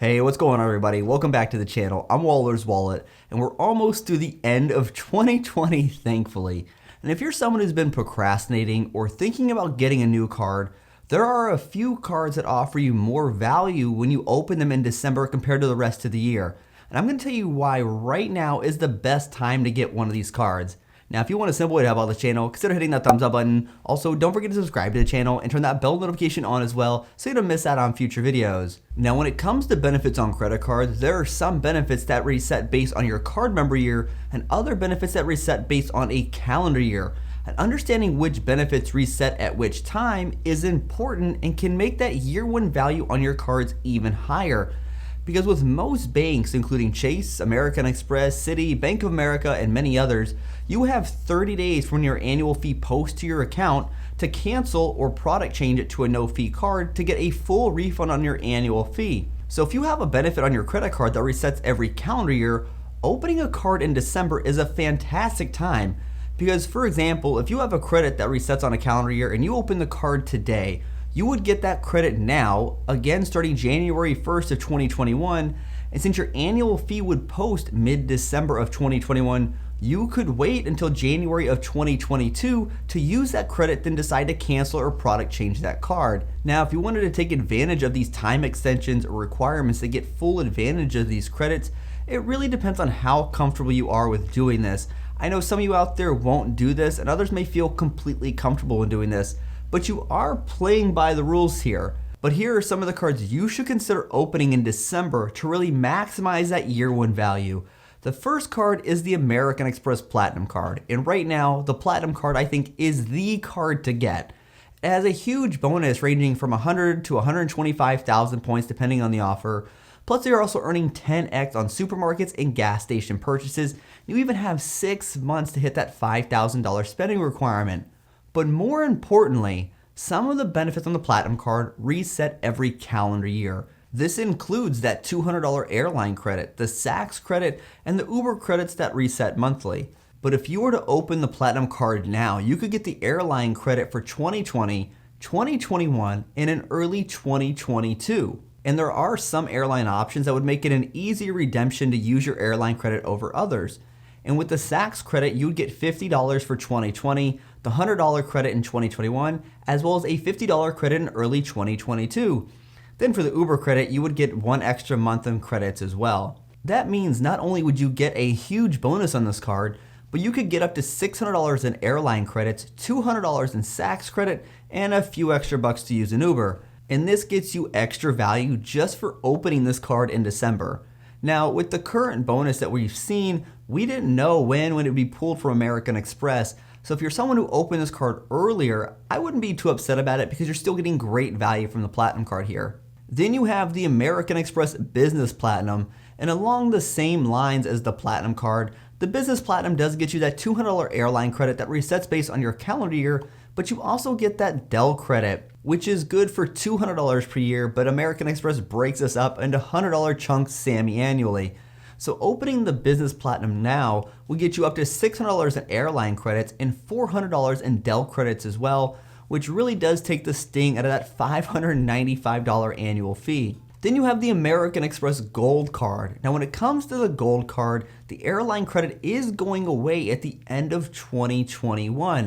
Hey, what's going on, everybody? Welcome back to the channel. I'm Waller's Wallet, and we're almost to the end of 2020, thankfully. And if you're someone who's been procrastinating or thinking about getting a new card, there are a few cards that offer you more value when you open them in December compared to the rest of the year. And I'm going to tell you why right now is the best time to get one of these cards. Now, if you want a simple way to help out the channel, consider hitting that thumbs up button. Also, don't forget to subscribe to the channel and turn that bell notification on as well so you don't miss out on future videos. Now, when it comes to benefits on credit cards, there are some benefits that reset based on your card member year and other benefits that reset based on a calendar year. And understanding which benefits reset at which time is important and can make that year one value on your cards even higher. Because with most banks, including Chase, American Express, Citi, Bank of America, and many others, you have 30 days from your annual fee post to your account to cancel or product change it to a no-fee card to get a full refund on your annual fee. So if you have a benefit on your credit card that resets every calendar year, opening a card in December is a fantastic time. Because, for example, if you have a credit that resets on a calendar year and you open the card today, you would get that credit now, again starting January 1st of 2021, and since your annual fee would post mid-December of 2021, you could wait until January of 2022 to use that credit, then decide to cancel or product change that card. Now, if you wanted to take advantage of these time extensions or requirements to get full advantage of these credits, it really depends on how comfortable you are with doing this. I know some of you out there won't do this, and others may feel completely comfortable in doing this, but you are playing by the rules here. But here are some of the cards you should consider opening in December to really maximize that year one value. The first card is the American Express Platinum card, and right now, the Platinum card I think is the card to get. It has a huge bonus ranging from 100 to 125,000 points depending on the offer. Plus, they are also earning 10x on supermarkets and gas station purchases. You even have 6 months to hit that $5,000 spending requirement. But more importantly, some of the benefits on the Platinum card reset every calendar year. This includes that $200 airline credit, the Saks credit, and the Uber credits that reset monthly. But if you were to open the Platinum card now, you could get the airline credit for 2020, 2021, and in early 2022. And there are some airline options that would make it an easy redemption to use your airline credit over others. And with the Saks credit, you'd get $50 for 2020, the $100 credit in 2021, as well as a $50 credit in early 2022. Then for the Uber credit, you would get 1 extra month in credits as well. That means not only would you get a huge bonus on this card, but you could get up to $600 in airline credits, $200 in Saks credit, and a few extra bucks to use in Uber. And this gets you extra value just for opening this card in December. Now, with the current bonus that we've seen, we didn't know when it would be pulled from American Express. So if you're someone who opened this card earlier, I wouldn't be too upset about it because you're still getting great value from the Platinum card here. Then you have the American Express Business Platinum, and along the same lines as the Platinum card, the Business Platinum does get you that $200 airline credit that resets based on your calendar year, but you also get that Dell credit, which is good for $200 per year, but American Express breaks this up into $100 chunks semi-annually. So opening the Business Platinum now will get you up to $600 in airline credits and $400 in Dell credits as well, which really does take the sting out of that $595 annual fee. Then you have the American Express Gold card. Now when it comes to the Gold card, the airline credit is going away at the end of 2021.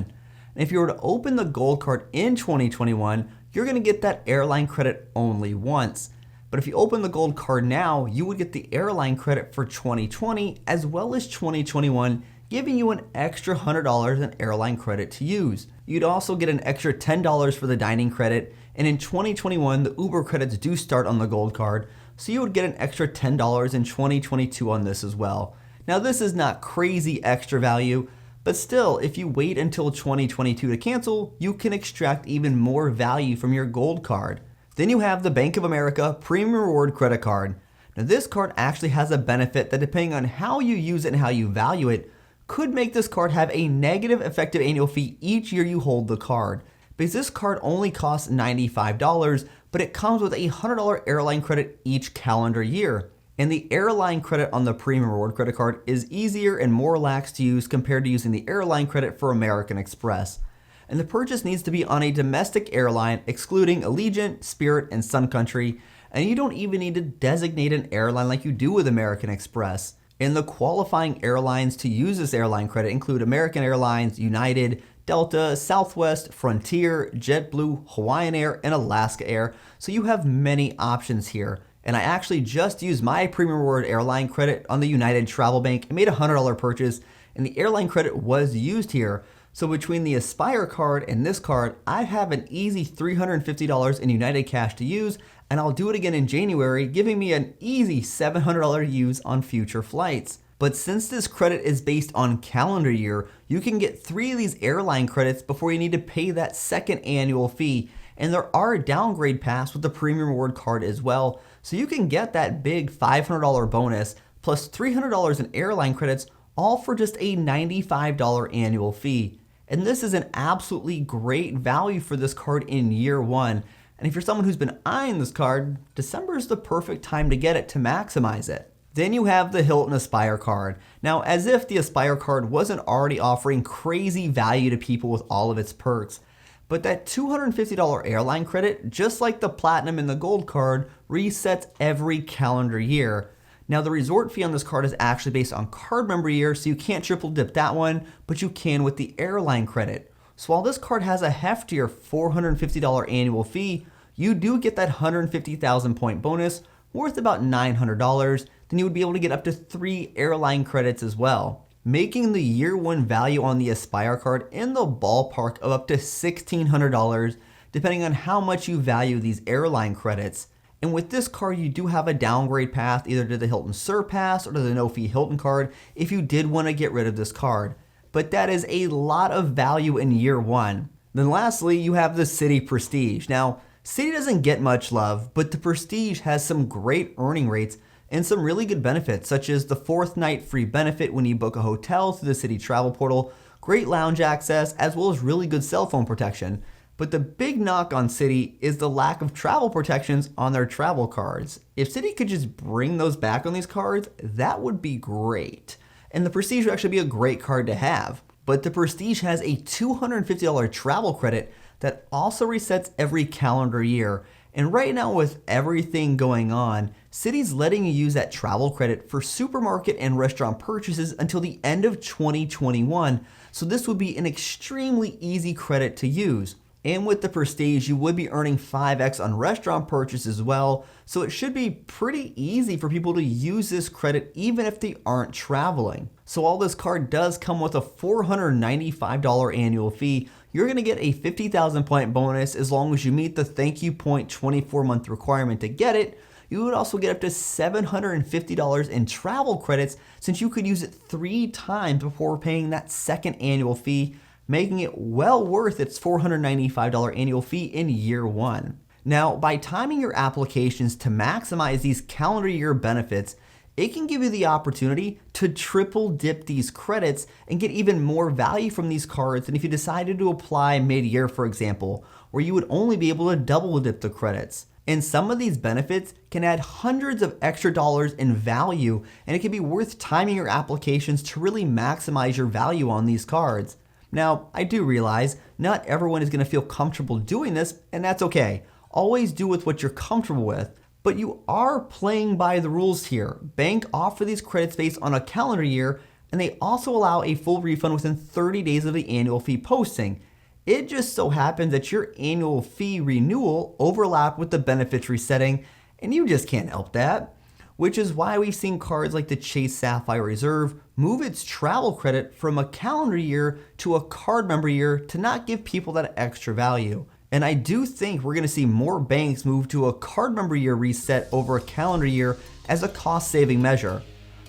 And if you were to open the Gold card in 2021, you're going to get that airline credit only once. But if you open the Gold card now, you would get the airline credit for 2020 as well as 2021, giving you an extra $100 in airline credit to use. You'd also get an extra $10 for the dining credit, and in 2021, the Uber credits do start on the Gold card, so you would get an extra $10 in 2022 on this as well. Now this is not crazy extra value, but still, if you wait until 2022 to cancel, you can extract even more value from your Gold card. Then you have the Bank of America Premium Reward Credit Card. Now this card actually has a benefit that, depending on how you use it and how you value it, could make this card have a negative effective annual fee each year you hold the card. Because this card only costs $95, but it comes with a $100 airline credit each calendar year. And the airline credit on the Premium Reward Credit Card is easier and more lax to use compared to using the airline credit for American Express. And the purchase needs to be on a domestic airline excluding Allegiant, Spirit, and Sun Country, and you don't even need to designate an airline like you do with American Express. And the qualifying airlines to use this airline credit include American Airlines, United, Delta, Southwest, Frontier, JetBlue, Hawaiian Air, and Alaska Air. So you have many options here. And I actually just used my Premium Reward airline credit on the United Travel Bank and made a $100 purchase, and the airline credit was used here. So between the Aspire card and this card, I have an easy $350 in United cash to use, and I'll do it again in January, giving me an easy $700 to use on future flights. But since this credit is based on calendar year, you can get 3 of these airline credits before you need to pay that second annual fee. And there are downgrade paths with the Premium Reward card as well. So you can get that big $500 bonus plus $300 in airline credits, all for just a $95 annual fee. And this is an absolutely great value for this card in year one. And if you're someone who's been eyeing this card, December is the perfect time to get it to maximize it. Then you have the Hilton Aspire card. Now, as if the Aspire card wasn't already offering crazy value to people with all of its perks, but that $250 airline credit, just like the Platinum and the Gold card, resets every calendar year. Now, the resort fee on this card is actually based on card member year, so you can't triple dip that one, but you can with the airline credit. So while this card has a heftier $450 annual fee, you do get that 150,000 point bonus worth about $900. Then you would be able to get up to 3 airline credits as well, making the year one value on the Aspire card in the ballpark of up to $1,600, depending on how much you value these airline credits. And with this card, you do have a downgrade path either to the Hilton Surpass or to the no fee Hilton card if you did want to get rid of this card. But that is a lot of value in year one. Then lastly, you have the Citi Prestige. Now, Citi doesn't get much love, but the Prestige has some great earning rates and some really good benefits, such as the 4th night free benefit when you book a hotel through the Citi Travel Portal, great lounge access, as well as really good cell phone protection. But the big knock on Citi is the lack of travel protections on their travel cards. If Citi could just bring those back on these cards, that would be great. And the Prestige would actually be a great card to have. But the Prestige has a $250 travel credit that also resets every calendar year. And right now, with everything going on, Citi's letting you use that travel credit for supermarket and restaurant purchases until the end of 2021. So this would be an extremely easy credit to use. And with the Prestige, you would be earning 5x on restaurant purchase as well. So it should be pretty easy for people to use this credit even if they aren't traveling. So while this card does come with a $495 annual fee, you're gonna get a 50,000 point bonus as long as you meet the thank you point 24-month requirement to get it. You would also get up to $750 in travel credits since you could use it 3 times before paying that second annual fee, making it well worth its $495 annual fee in year one. Now, by timing your applications to maximize these calendar year benefits, it can give you the opportunity to triple dip these credits and get even more value from these cards than if you decided to apply mid-year, for example, where you would only be able to double dip the credits. And some of these benefits can add hundreds of extra dollars in value, and it can be worth timing your applications to really maximize your value on these cards. Now, I do realize not everyone is going to feel comfortable doing this, and that's okay. Always do with what you're comfortable with. But you are playing by the rules here. Bank offer these credits based on a calendar year, and they also allow a full refund within 30 days of the annual fee posting. It just so happens that your annual fee renewal overlapped with the benefits resetting, and you just can't help that. Which is why we've seen cards like the Chase Sapphire Reserve move its travel credit from a calendar year to a card member year to not give people that extra value. And I do think we're going to see more banks move to a card member year reset over a calendar year as a cost saving measure.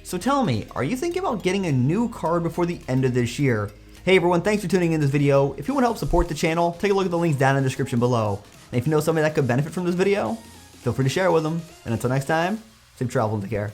So tell me, are you thinking about getting a new card before the end of this year? Hey everyone, thanks for tuning in this video. If you want to help support the channel, take a look at the links down in the description below. And if you know somebody that could benefit from this video, feel free to share it with them. And until next time, safe travel and take care.